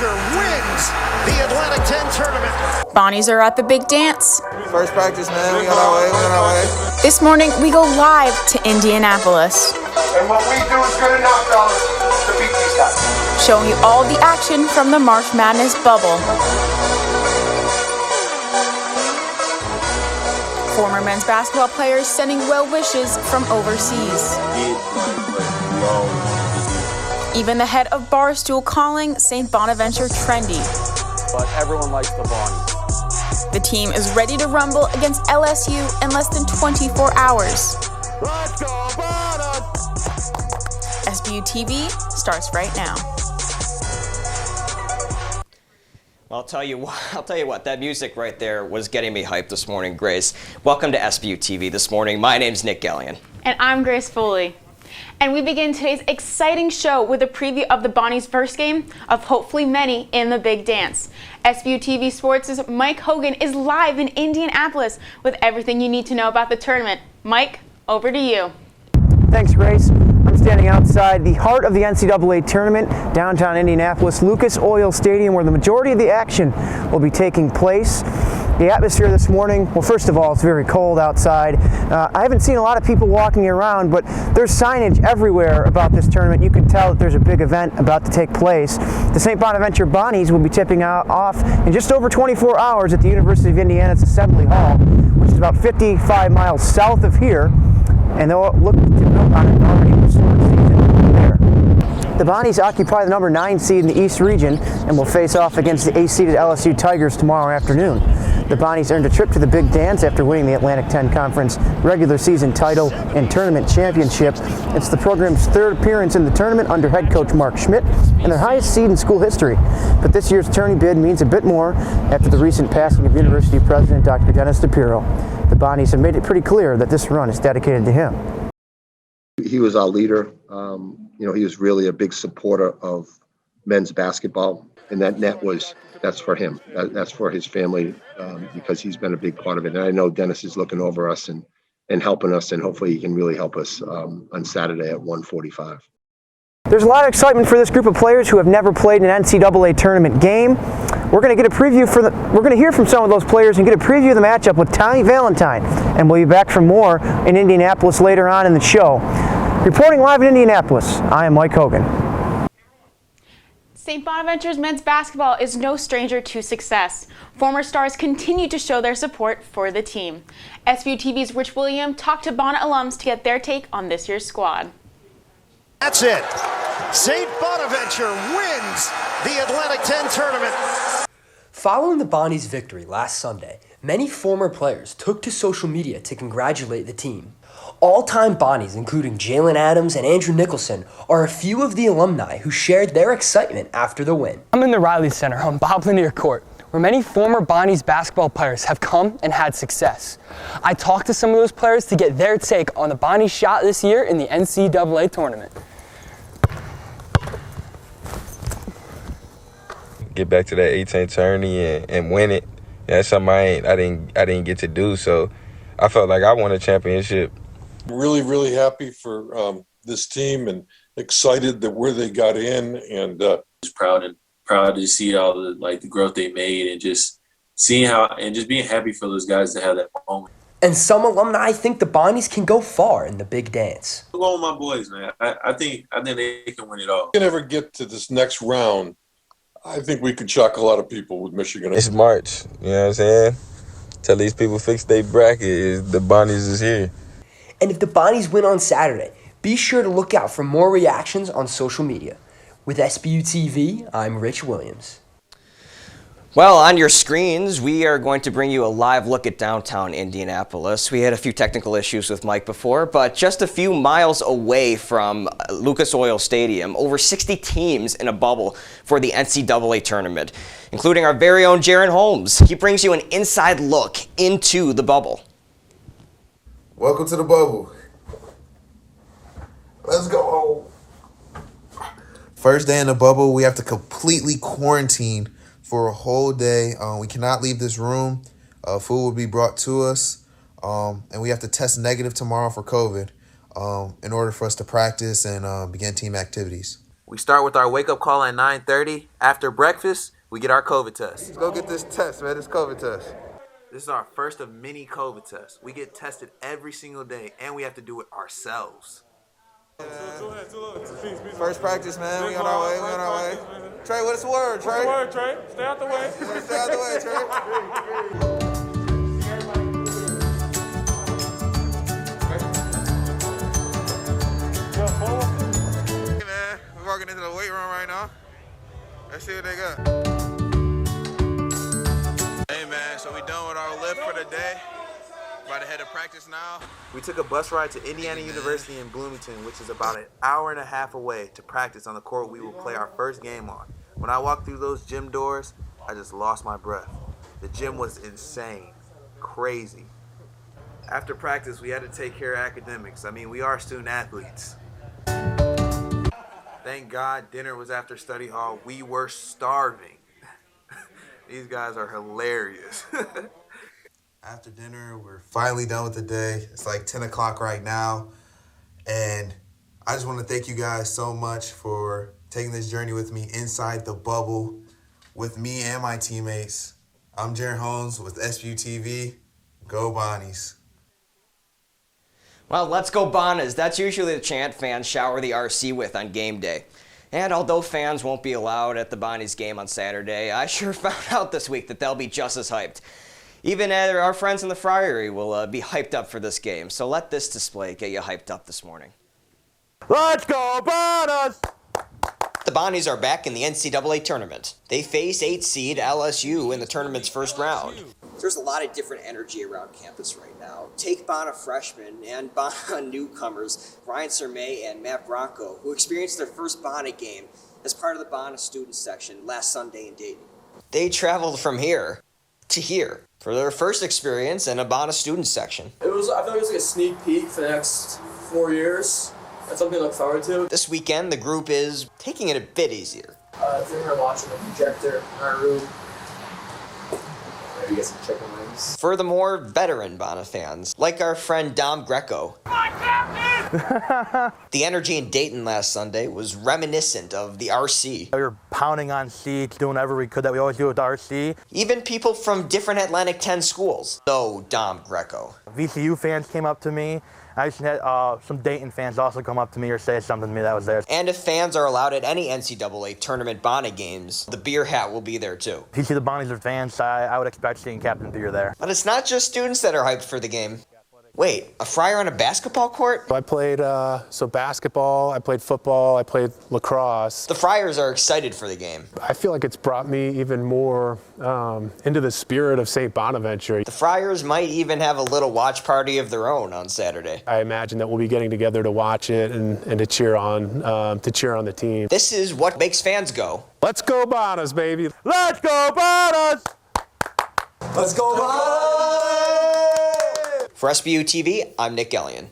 Bonaventure wins the Atlantic 10 tournament. Bonnies are at the big dance. First practice, man. We on our way. This morning, we go live to Indianapolis. And what we do is good enough, fellas, to beat these guys. Showing you all the action from the March Madness bubble. Former men's basketball players sending well wishes from overseas. Even the head of Barstool calling St. Bonaventure trendy. But everyone likes the Bonnies. The team is ready to rumble against LSU in less than 24 hours. Let's go, Bonnies! Sbu TV starts right now. I'll tell you what, that music right there was getting me hyped this morning, Grace. Welcome to Sbu TV this morning. My name's Nick Gallion. And I'm Grace Foley. And we begin today's exciting show with a preview of the Bonnies' first game of hopefully many in the big dance. Sbu TV Sports' Mike Hogan is live in Indianapolis with everything you need to know about the tournament. Mike, over to you. Thanks, Grace. I'm standing outside the heart of the NCAA tournament, downtown Indianapolis, Lucas Oil Stadium, where the majority of the action will be taking place. The atmosphere this morning, well, first of all, it's very cold outside. I haven't seen a lot of people walking around, but there's signage everywhere about this tournament. You can tell that there's a big event about to take place. The St. Bonaventure Bonnies will be tipping off in just over 24 hours at the University of Indiana's Assembly Hall, which is about 55 miles south of here, and they'll look to build on an already historic season there. The Bonnies occupy the number 9 seed in the East region and will face off against the 8th-seeded LSU Tigers tomorrow afternoon. The Bonnies earned a trip to the Big Dance after winning the Atlantic 10 Conference regular season title and tournament championship. It's the program's third appearance in the tournament under head coach Mark Schmidt and their highest seed in school history. But this year's tourney bid means a bit more after the recent passing of University President Dr. Dennis DePiro. The Bonnies have made it pretty clear that this run is dedicated to him. He was our leader. He was really a big supporter of men's basketball, and that's for him. That's for his family because he's been a big part of it. And I know Dennis is looking over us and helping us, and hopefully he can really help us on Saturday at 1:45. There's a lot of excitement for this group of players who have never played an NCAA tournament game. We're going to get a preview we're going to hear from some of those players and get a preview of the matchup with Tommy Valentine, and we'll be back for more in Indianapolis later on in the show. Reporting live in Indianapolis, I am Mike Hogan. St. Bonaventure's men's basketball is no stranger to success. Former stars continue to show their support for the team. Sbu TV's Rich William talked to Bona alums to get their take on this year's squad. That's it. St. Bonaventure wins the Atlantic 10 tournament. Following the Bonnies' victory last Sunday, many former players took to social media to congratulate the team. All-time Bonnies, including Jalen Adams and Andrew Nicholson, are a few of the alumni who shared their excitement after the win. I'm in the Riley Center on Bob Lanier Court, where many former Bonnies basketball players have come and had success. I talked to some of those players to get their take on the Bonnies' shot this year in the NCAA tournament. Get back to that 18 tourney and win it. That's something I didn't get to do, so I felt like I won a championship. Really, really happy for this team and excited that where they got in, and just proud to see all the growth they made, and just seeing just being happy for those guys to have that moment. And some alumni think the Bonnies can go far in the big dance. I'm going with my boys, man. I think they can win it all. If we can ever get to this next round, I think we could shock a lot of people with Michigan. It's March, you know what I'm saying? Till these people fix their bracket, the Bonnies is here. And if the Bonnies win on Saturday, be sure to look out for more reactions on social media. With Sbu TV, I'm Rich Williams. Well, on your screens, we are going to bring you a live look at downtown Indianapolis. We had a few technical issues with Mike before, but just a few miles away from Lucas Oil Stadium, over 60 teams in a bubble for the NCAA tournament, including our very own Jaron Holmes. He brings you an inside look into the bubble. Welcome to the bubble. Let's go home. First day in the bubble, we have to completely quarantine for a whole day. We cannot leave this room. Food will be brought to us. And we have to test negative tomorrow for COVID in order for us to practice and begin team activities. We start with our wake-up call at 9:30. After breakfast, we get our COVID test. Let's go get this test, man, this COVID test. This is our first of many COVID tests. We get tested every single day, and we have to do it ourselves. First practice, man. We on our way. Trey, what's the word, Trey? What's the word, Trey? Stay out the way. Stay out the way, Trey. Hey, man, we're walking into the weight room right now. Let's see what they got. Hey, man, so we done with our lift for the day. About to head to practice now. We took a bus ride to Indiana University in Bloomington, which is about an hour and a half away, to practice on the court we will play our first game on. When I walked through those gym doors, I just lost my breath. The gym was insane, crazy. After practice, we had to take care of academics. I mean, we are student athletes. Thank God dinner was after study hall. We were starving. These guys are hilarious. After dinner, we're finally done with the day. It's like 10 o'clock right now. And I just want to thank you guys so much for taking this journey with me inside the bubble with me and my teammates. I'm Jaron Holmes with Sbu TV. Go Bonnies. Well, let's go Bonnas. That's usually the chant fans shower the RC with on game day. And although fans won't be allowed at the Bonnies game on Saturday, I sure found out this week that they'll be just as hyped. Even our friends in the Friary will be hyped up for this game. So let this display get you hyped up this morning. Let's go, Bonnas! The Bonnies are back in the NCAA tournament. They face 8th seed LSU in the tournament's first round. There's a lot of different energy around campus right now. Take Bonna freshmen and Bonna newcomers, Ryan Sermay and Matt Bronco, who experienced their first Bonna game as part of the Bonna student section last Sunday in Dayton. They traveled from here to here for their first experience in a Bonna student section. I feel like it was like a sneak peek for the next 4 years. That's something to look forward to. This weekend, the group is taking it a bit easier. I think we're watching the projector in our room. Maybe get some chicken wings. Furthermore, veteran Bonna fans, like our friend Dom Greco. The energy in Dayton last Sunday was reminiscent of the RC. We were pounding on seats, doing whatever we could that we always do with RC. Even people from different Atlantic 10 schools, though Dom Greco. VCU fans came up to me. I just had some Dayton fans also come up to me or say something to me that was there. And if fans are allowed at any NCAA tournament Bonna games, the beer hat will be there too. If you see the Bonnies are fans, I would expect seeing Captain Beer there. But it's not just students that are hyped for the game. Wait, a Friar on a basketball court? I played basketball, I played football, I played lacrosse. The Friars are excited for the game. I feel like it's brought me even more into the spirit of St. Bonaventure. The Friars might even have a little watch party of their own on Saturday. I imagine that we'll be getting together to watch it and to cheer on the team. This is what makes fans go. Let's go Bonnas, baby. Let's go, Bonnas! Let's go Bonnas! For Sbu TV, I'm Nick Ellion.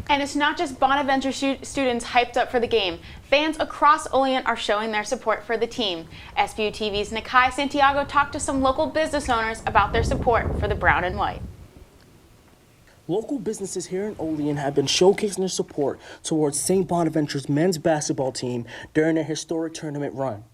And it's not just Bonaventure students hyped up for the game. Fans across Olean are showing their support for the team. Sbu TV's Nakai Santiago talked to some local business owners about their support for the brown and white. Local businesses here in Olean have been showcasing their support towards St. Bonaventure's men's basketball team during their historic tournament run.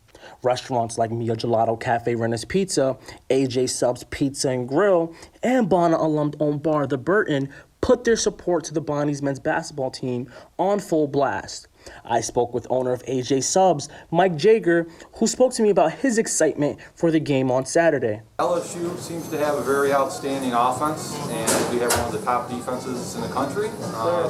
Restaurants like Mia Gelato Cafe Rennes Pizza, AJ Subs Pizza and Grill, and Bonna alum-owned bar The Burton put their support to the Bonnies men's basketball team on full blast. I spoke with owner of AJ Subs, Mike Jager, who spoke to me about his excitement for the game on Saturday. LSU seems to have a very outstanding offense, and we have one of the top defenses in the country,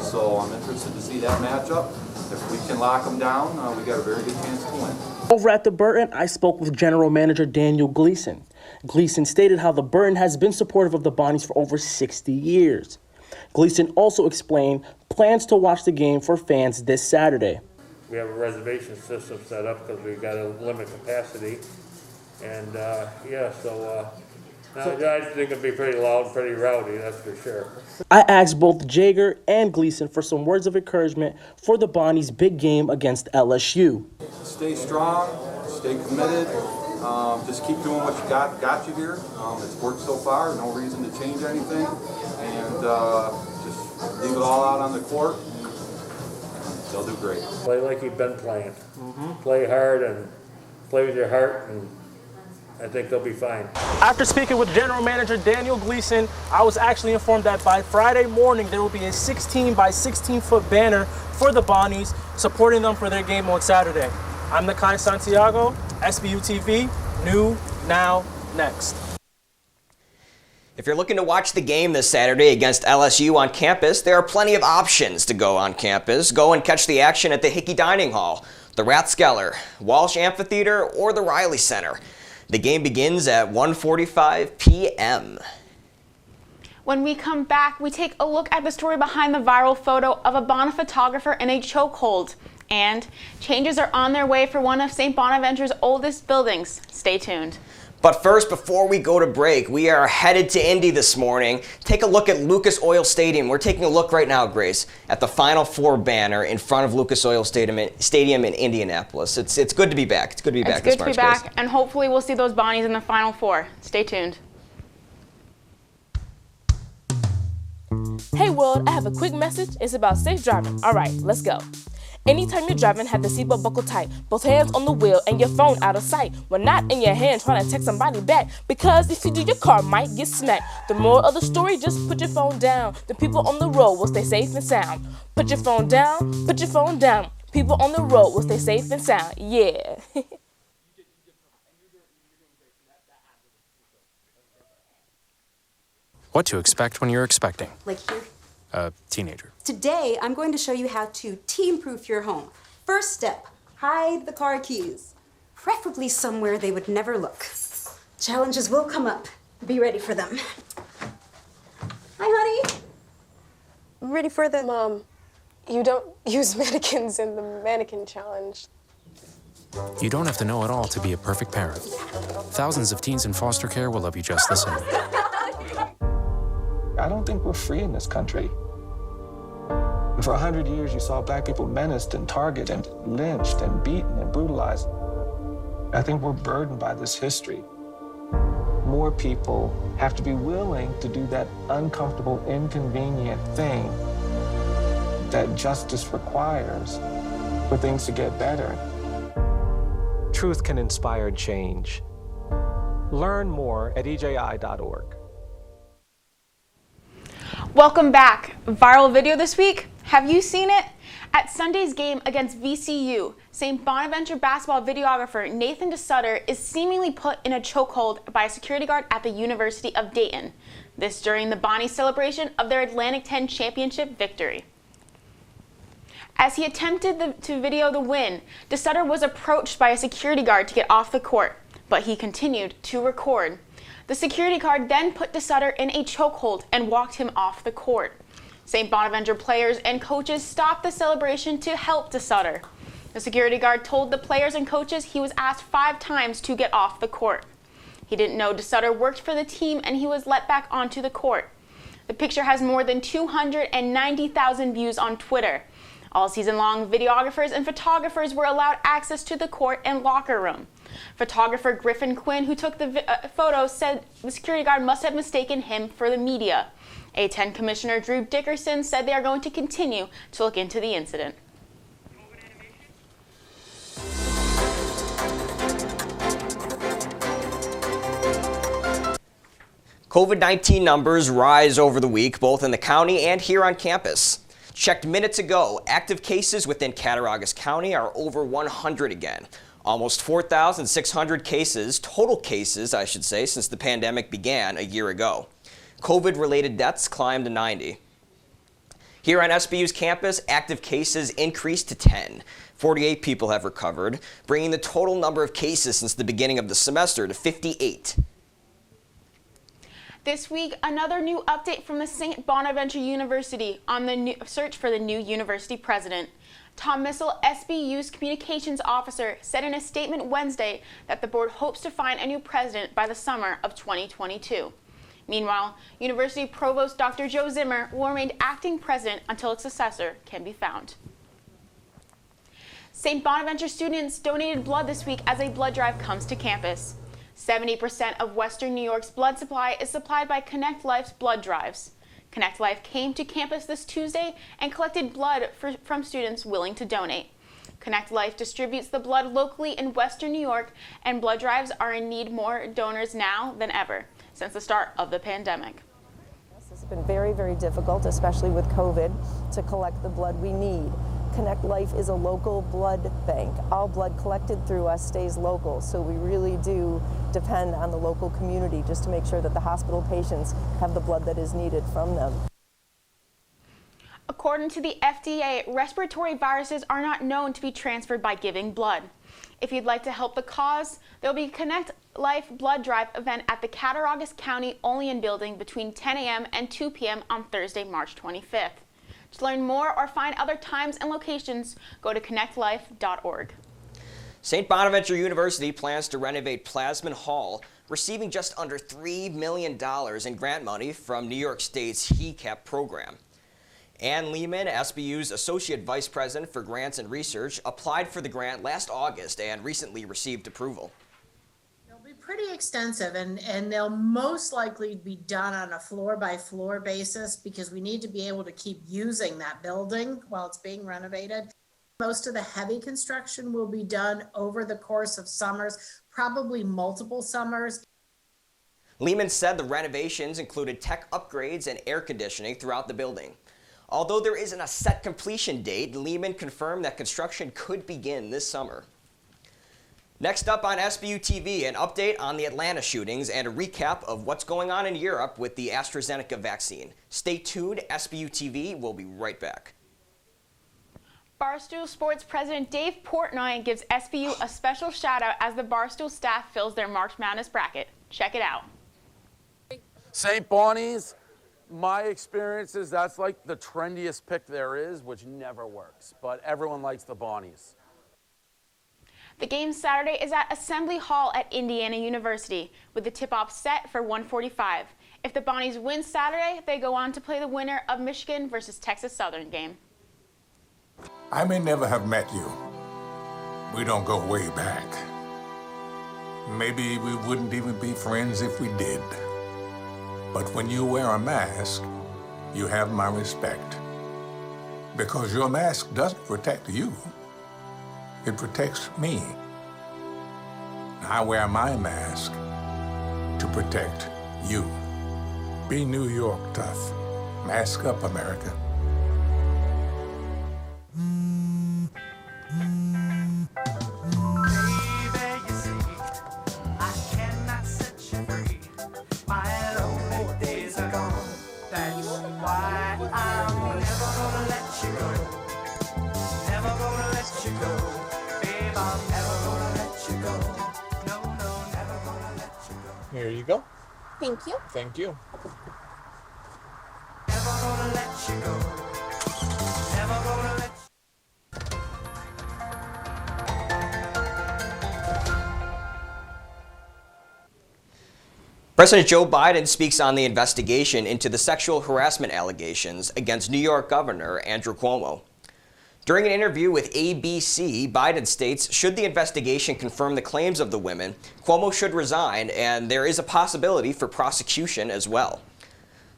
so I'm interested to see that matchup. If we can lock them down, we got a very good chance to win. Over at the Burton, I spoke with General Manager Daniel Gleason. Gleason stated how the Burton has been supportive of the Bonnies for over 60 years. Gleason also explained plans to watch the game for fans this Saturday. We have a reservation system set up because we've got a limited capacity. And I think it'll be pretty loud and pretty rowdy, that's for sure. I asked both Jager and Gleason for some words of encouragement for the Bonnies' big game against LSU. Stay strong, stay committed, just keep doing what you got you here. It's worked so far, no reason to change anything, and just leave it all out on the court. they'll do great. Play like you've been playing. Play hard and play with your heart, and I think they'll be fine. After speaking with General Manager Daniel Gleason, I was actually informed that by Friday morning there will be a 16 by 16 foot banner for the Bonnies supporting them for their game on Saturday. I'm Nakai Santiago, Sbu TV, new, now, next. If you're looking to watch the game this Saturday against LSU on campus, there are plenty of options to go on campus. Go and catch the action at the Hickey Dining Hall, the Rathskeller, Walsh Amphitheater, or the Riley Center. The game begins at 1:45 p.m. When we come back, we take a look at the story behind the viral photo of a Bonnie photographer in a chokehold. And changes are on their way for one of St. Bonaventure's oldest buildings. Stay tuned. But first, before we go to break, we are headed to Indy this morning. Take a look at Lucas Oil Stadium. We're taking a look right now, Grace, at the Final Four banner in front of Lucas Oil Stadium in Indianapolis. It's good to be back. It's good to be back. It's good to be back, and hopefully we'll see those Bonnies in the Final Four. Stay tuned. Hey world, I have a quick message. It's about safe driving. All right, let's go. Anytime you're driving, have the seatbelt buckled tight. Both hands on the wheel and your phone out of sight. When not in your hand, trying to text somebody back. Because if you do, your car might get smacked. The moral of the story, just put your phone down. The people on the road will stay safe and sound. Put your phone down, put your phone down. People on the road will stay safe and sound. Yeah. What to expect when you're expecting Like here. a teenager. Today, I'm going to show you how to teen-proof your home. First step, hide the car keys. Preferably somewhere they would never look. Challenges will come up. Be ready for them. Hi, honey. Ready for the... Mom, you don't use mannequins in the mannequin challenge. You don't have to know it all to be a perfect parent. Thousands of teens in foster care will love you just the same. I don't think we're free in this country. For 100 years, you saw black people menaced and targeted and lynched and beaten and brutalized. I think we're burdened by this history. More people have to be willing to do that uncomfortable, inconvenient thing that justice requires for things to get better. Truth can inspire change. Learn more at EJI.org. Welcome back. Viral video this week. Have you seen it? At Sunday's game against VCU, St. Bonaventure basketball videographer Nathan DeSutter is seemingly put in a chokehold by a security guard at the University of Dayton. This during the Bonnie celebration of their Atlantic 10 championship victory. As he attempted to video the win, DeSutter was approached by a security guard to get off the court, but he continued to record. The security guard then put DeSutter in a chokehold and walked him off the court. St. Bonaventure players and coaches stopped the celebration to help DeSutter. The security guard told the players and coaches he was asked 5 times to get off the court. He didn't know DeSutter worked for the team and he was let back onto the court. The picture has more than 290,000 views on Twitter. All season long, videographers and photographers were allowed access to the court and locker room. Photographer Griffin Quinn, who took the photo, said the security guard must have mistaken him for the media. A10 Commissioner Drew Dickerson said they are going to continue to look into the incident. COVID-19 numbers rise over the week, both in the county and here on campus. Checked minutes ago, active cases within Cattaraugus County are over 100 again. Almost 4,600 cases, total cases, I should say, since the pandemic began a year ago. COVID-related deaths climbed to 90. Here on SBU's campus, active cases increased to 10. 48 people have recovered, bringing the total number of cases since the beginning of the semester to 58. This week, another new update from the St. Bonaventure University on the search for the new university president. Tom Missel, SBU's communications officer, said in a statement Wednesday that the board hopes to find a new president by the summer of 2022. Meanwhile, University Provost Dr. Joe Zimmer will remain acting president until its successor can be found. St. Bonaventure students donated blood this week as a blood drive comes to campus. 70% of Western New York's blood supply is supplied by Connect Life's blood drives. Connect Life came to campus this Tuesday and collected blood from students willing to donate. Connect Life distributes the blood locally in Western New York, and blood drives are in need more donors now than ever since the start of the pandemic. It's been very, very difficult, especially with COVID, to collect the blood we need. Connect Life is a local blood bank. All blood collected through us stays local, so we really do depend on the local community just to make sure that the hospital patients have the blood that is needed from them. According to the FDA, respiratory viruses are not known to be transferred by giving blood. If you'd like to help the cause, there will be a Connect Life blood drive event at the Cattaraugus County Olean building between 10 a.m. and 2 p.m. on Thursday, March 25th. To learn more or find other times and locations, go to connectlife.org. St. Bonaventure University plans to renovate Plasman Hall, receiving just under $3 million in grant money from New York State's HECAP program. Ann Lehman, SBU's Associate Vice President for Grants and Research, applied for the grant last August and recently received approval. They'll be pretty extensive, and they'll most likely be done on a floor-by-floor basis because we need to be able to keep using that building while it's being renovated. Most of the heavy construction will be done over the course of summers, probably multiple summers. Lehman said the renovations included tech upgrades and air conditioning throughout the building. Although there isn't a set completion date, Lehman confirmed that construction could begin this summer. Next up on Sbu TV, an update on the Atlanta shootings and a recap of what's going on in Europe with the AstraZeneca vaccine. Stay tuned, Sbu TV will be right back. Barstool Sports President Dave Portnoy gives SBU a special shout out as the Barstool staff fills their March Madness bracket. Check it out. St. Bonnie's, my experience is that's like the trendiest pick there is, which never works, but everyone likes the Bonnies. The game Saturday is at Assembly Hall at Indiana University, with the tip-off set for 1:45. If the Bonnies win Saturday, they go on to play the winner of Michigan versus Texas Southern game. I may never have met you. We don't go way back. Maybe we wouldn't even be friends if we did. But when you wear a mask, you have my respect. Because your mask doesn't protect you. It protects me. I wear my mask to protect you. Be New York tough. Mask up, America. Here you go. Thank you. Thank you. President Joe Biden speaks on the investigation into the sexual harassment allegations against New York Governor Andrew Cuomo. During an interview with ABC, Biden states, should the investigation confirm the claims of the women, Cuomo should resign, and there is a possibility for prosecution as well.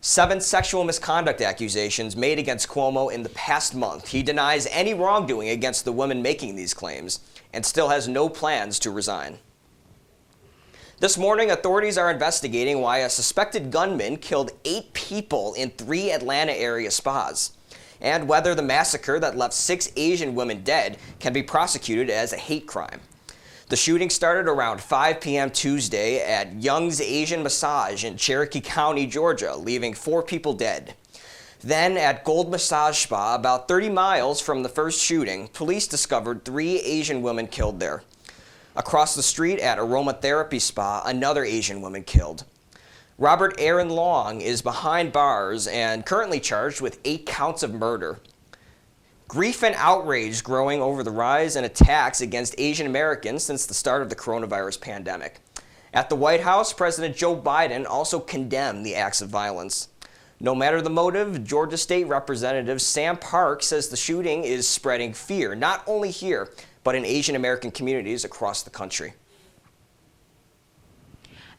7 sexual misconduct accusations made against Cuomo in the past month. He denies any wrongdoing against the women making these claims and still has no plans to resign. This morning, authorities are investigating why a suspected gunman killed 8 people in 3 Atlanta area spas, and whether the massacre that left 6 Asian women dead can be prosecuted as a hate crime. The shooting started around 5 p.m. Tuesday at Young's Asian Massage in Cherokee County, Georgia, leaving 4 people dead. Then at Gold Massage Spa, about 30 miles from the first shooting, police discovered 3 Asian women killed there. Across the street at Aromatherapy Spa, another Asian woman killed. Robert Aaron Long is behind bars and currently charged with 8 counts of murder. Grief and outrage growing over the rise in attacks against Asian Americans since the start of the coronavirus pandemic. At the White House, President Joe Biden also condemned the acts of violence. No matter the motive, Georgia State Representative Sam Park says the shooting is spreading fear, not only here, but in Asian American communities across the country.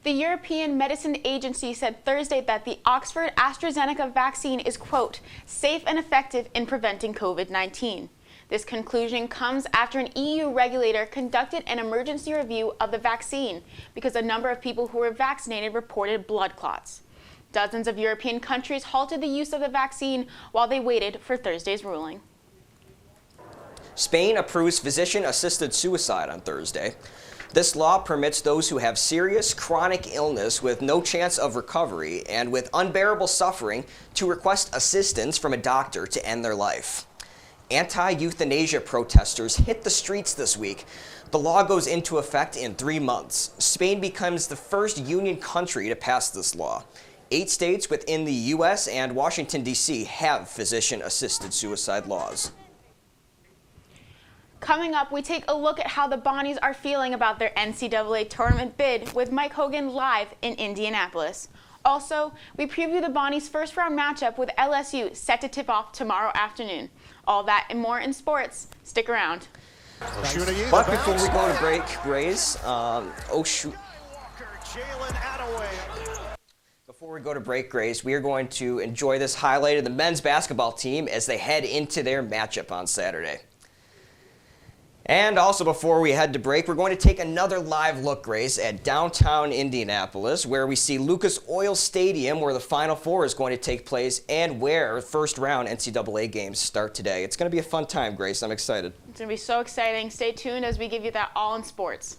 The European Medicine Agency said Thursday that the Oxford AstraZeneca vaccine is, quote, safe and effective in preventing COVID-19. This conclusion comes after an EU regulator conducted an emergency review of the vaccine because a number of people who were vaccinated reported blood clots. Dozens of European countries halted the use of the vaccine while they waited for Thursday's ruling. Spain approves physician-assisted suicide on Thursday. This law permits those who have serious chronic illness with no chance of recovery and with unbearable suffering to request assistance from a doctor to end their life. Anti-euthanasia protesters hit the streets this week. The law goes into effect in 3 months. Spain becomes the first union country to pass this law. 8 states within the U.S. and Washington, D.C. have physician-assisted suicide laws. Coming up, we take a look at how the Bonnies are feeling about their NCAA tournament bid with Mike Hogan live in Indianapolis. Also, we preview the Bonnies' first-round matchup with LSU set to tip off tomorrow afternoon. All that and more in sports. Stick around. But before we go to break, Grace, Before we go to break, Grace, we are going to enjoy this highlight of the men's basketball team as they head into their matchup on Saturday. And also before we head to break, we're going to take another live look, Grace, at downtown Indianapolis, where we see Lucas Oil Stadium, where the Final Four is going to take place, and where first-round NCAA games start today. It's going to be a fun time, Grace. I'm excited. It's going to be so exciting. Stay tuned as we give you that all in sports.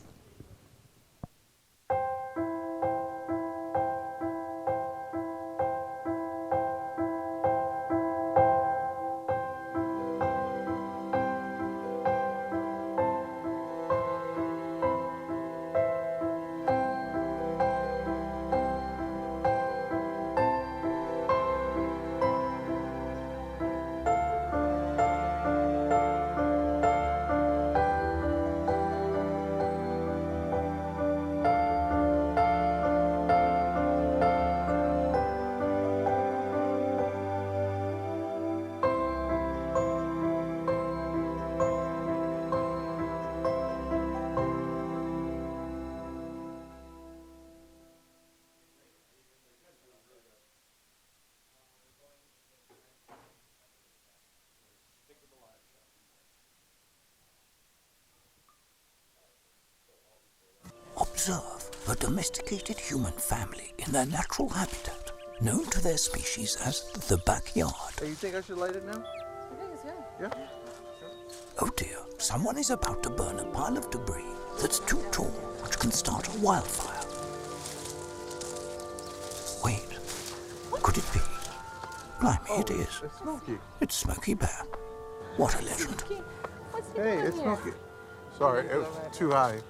Observe a domesticated human family in their natural habitat, known to their species as the backyard. Hey, you think I should light it now? I think it's good. Yeah. Oh dear, someone is about to burn a pile of debris that's too tall, which can start a wildfire. Wait, could it be? Blimey, it is. It's Smokey. It's Smokey Bear. What a legend. Hey, it's Smokey. Sorry, it was too high.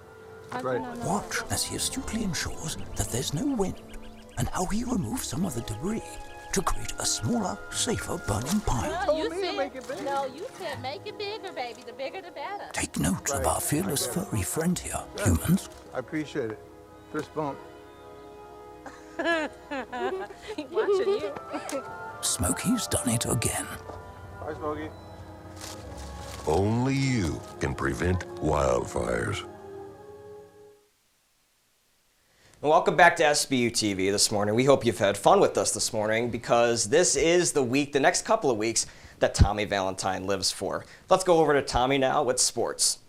Right. Watch as he astutely ensures that there's no wind, and how he removes some of the debris to create a smaller, safer burning pile. No, you said make it bigger, baby. The bigger the better. Take note of our fearless furry friend here, humans. I appreciate it. Fist bump. Watching you. Smokey's done it again. Bye, Smokey. Only you can prevent wildfires. Welcome back to Sbu TV this morning. We hope you've had fun with us this morning because this is the week, the next couple of weeks, that Tommy Valentine lives for. Let's go over to Tommy now with sports.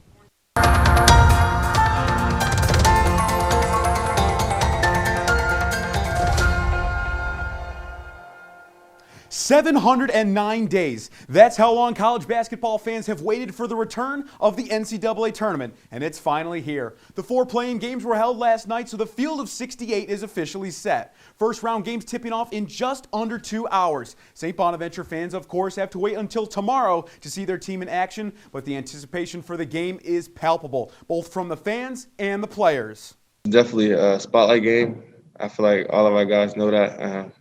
709 days. That's how long college basketball fans have waited for the return of the NCAA tournament, and it's finally here. The 4 play-in games were held last night, so the field of 68 is officially set. First round games tipping off in just under 2 hours. St. Bonaventure fans, of course, have to wait until tomorrow to see their team in action, but the anticipation for the game is palpable, both from the fans and the players. Definitely a spotlight game. I feel like all of our guys know that.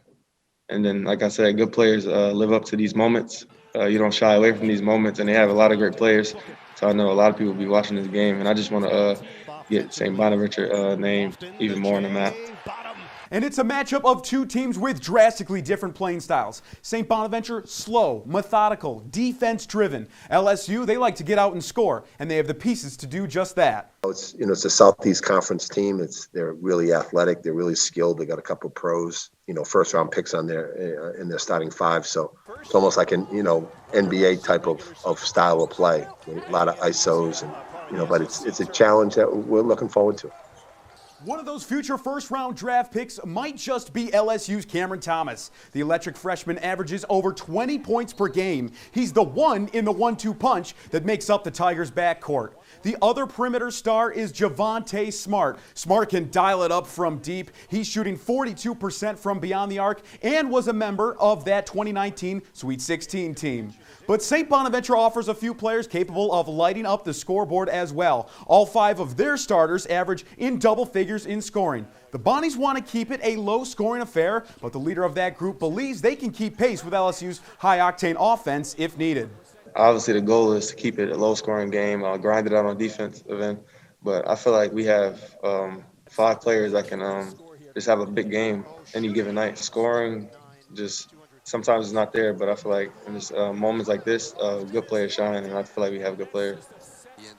And then, like I said, good players live up to these moments. You don't shy away from these moments, and they have a lot of great players. So I know a lot of people will be watching this game, and I just want to get St. Bonaventure name even more on the map. And it's a matchup of two teams with drastically different playing styles. St. Bonaventure, slow, methodical, defense-driven. LSU, they like to get out and score, and they have the pieces to do just that. It's a Southeast Conference team. They're really athletic. They're really skilled. They got a couple pros, first-round picks on in their starting five. So it's almost like an NBA type of style of play. A lot of ISOs, and but it's a challenge that we're looking forward to. One of those future first-round draft picks might just be LSU's Cameron Thomas. The electric freshman averages over 20 points per game. He's the one in the 1-2 punch that makes up the Tigers' backcourt. The other perimeter star is Javonte Smart. Smart can dial it up from deep. He's shooting 42% from beyond the arc and was a member of that 2019 Sweet 16 team. But St. Bonaventure offers a few players capable of lighting up the scoreboard as well. All 5 of their starters average in double figures in scoring. The Bonnies want to keep it a low-scoring affair, but the leader of that group believes they can keep pace with LSU's high-octane offense if needed. Obviously, the goal is to keep it a low-scoring game, grind it out on defensive end. But I feel like we have 5 players that can just have a big game any given night. Scoring just sometimes it's not there, but I feel like in just moments like this, good players shine, and I feel like we have good players.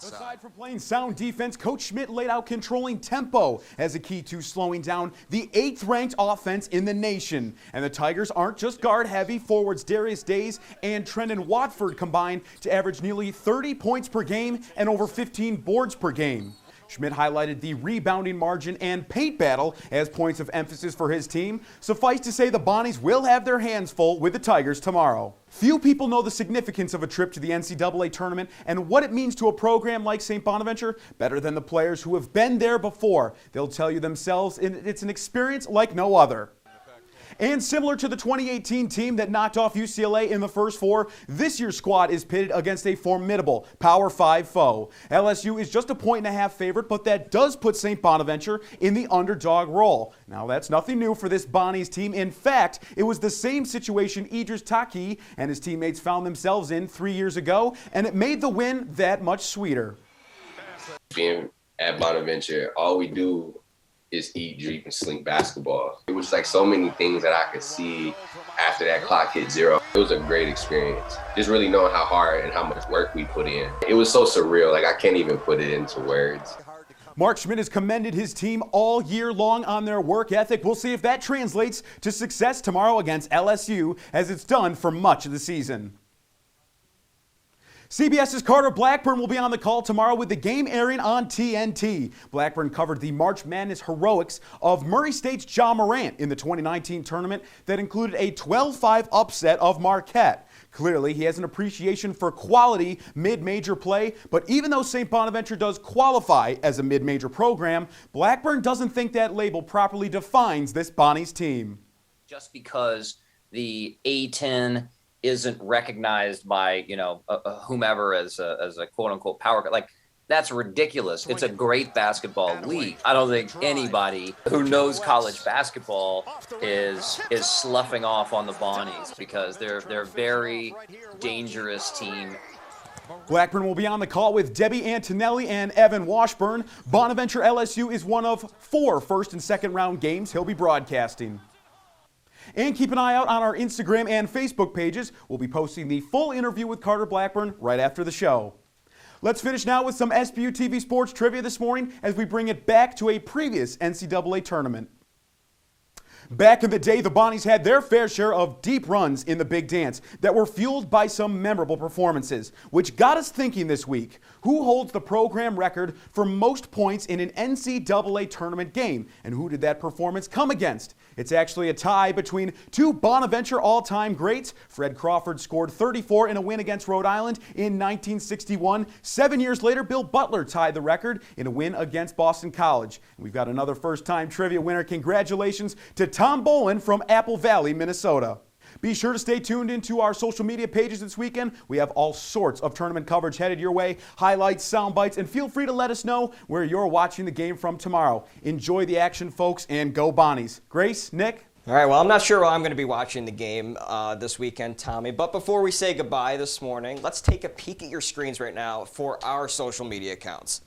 Aside from playing sound defense, Coach Schmidt laid out controlling tempo as a key to slowing down the 8th-ranked offense in the nation. And the Tigers aren't just guard-heavy. Forwards Darius Days and Trendon Watford combined to average nearly 30 points per game and over 15 boards per game. Schmidt highlighted the rebounding margin and paint battle as points of emphasis for his team. Suffice to say, the Bonnies will have their hands full with the Tigers tomorrow. Few people know the significance of a trip to the NCAA tournament and what it means to a program like St. Bonaventure better than the players who have been there before. They'll tell you themselves it's an experience like no other. And similar to the 2018 team that knocked off UCLA in the first 4, this year's squad is pitted against a formidable Power 5 foe. LSU is just a 1.5-point favorite, but that does put St. Bonaventure in the underdog role. Now, that's nothing new for this Bonnies team. In fact, it was the same situation Idris Taki and his teammates found themselves in 3 years ago, and it made the win that much sweeter. Being at Bonaventure, all we do is eat, drink, and sleep basketball. It was like so many things that I could see after that clock hit 0. It was a great experience. Just really knowing how hard and how much work we put in. It was so surreal, like I can't even put it into words. Mark Schmidt has commended his team all year long on their work ethic. We'll see if that translates to success tomorrow against LSU, as it's done for much of the season. CBS's Carter Blackburn will be on the call tomorrow with the game airing on TNT. Blackburn covered the March Madness heroics of Murray State's Ja Morant in the 2019 tournament that included a 12-5 upset of Marquette. Clearly, he has an appreciation for quality mid-major play, but even though St. Bonaventure does qualify as a mid-major program, Blackburn doesn't think that label properly defines this Bonnies team. Just because the A10 isn't recognized by, whomever as a quote-unquote power, like, that's ridiculous. It's a great basketball league. I don't think anybody who knows college basketball is sloughing off on the Bonnies, because they're a very dangerous team. Blackburn will be on the call with Debbie Antonelli and Evan Washburn. Bonaventure LSU is one of 4 first and second round games he'll be broadcasting. And keep an eye out on our Instagram and Facebook pages. We'll be posting the full interview with Carter Blackburn right after the show. Let's finish now with some Sbu TV sports trivia this morning as we bring it back to a previous NCAA tournament. Back in the day, the Bonnies had their fair share of deep runs in the big dance that were fueled by some memorable performances, which got us thinking this week. Who holds the program record for most points in an NCAA tournament game, and who did that performance come against? It's actually a tie between 2 Bonaventure all-time greats. Fred Crawford scored 34 in a win against Rhode Island in 1961. 7 years later, Bill Butler tied the record in a win against Boston College. And we've got another first-time trivia winner. Congratulations to Tom Bolin from Apple Valley, Minnesota. Be sure to stay tuned into our social media pages this weekend. We have all sorts of tournament coverage headed your way, highlights, sound bites, and feel free to let us know where you're watching the game from tomorrow. Enjoy the action, folks, and go Bonnies. Grace, Nick? All right, well, I'm not sure where I'm going to be watching the game this weekend, Tommy, but before we say goodbye this morning, let's take a peek at your screens right now for our social media accounts.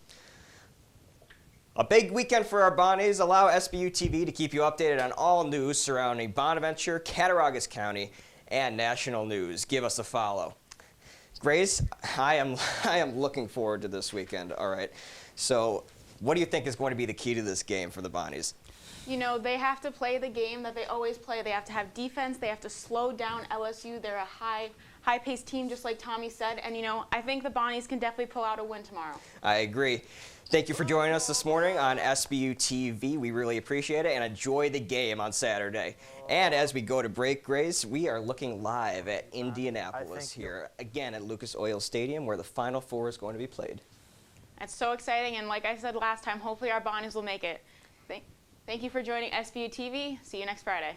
A big weekend for our Bonnies. Allow Sbu TV to keep you updated on all news surrounding Bonaventure, Cattaraugus County, and national news. Give us a follow. Grace, I am looking forward to this weekend. All right. So, what do you think is going to be the key to this game for the Bonnies? You know, they have to play the game that they always play. They have to have defense. They have to slow down LSU. They're a high-paced team, just like Tommy said. And, you know, I think the Bonnies can definitely pull out a win tomorrow. I agree. Thank you for joining us this morning on Sbu TV. We really appreciate it, and enjoy the game on Saturday. And as we go to break, Grace, we are looking live at Indianapolis here, again at Lucas Oil Stadium, where the Final Four is going to be played. That's so exciting, and like I said last time, hopefully our Bonnies will make it. Thank you for joining Sbu TV. See you next Friday.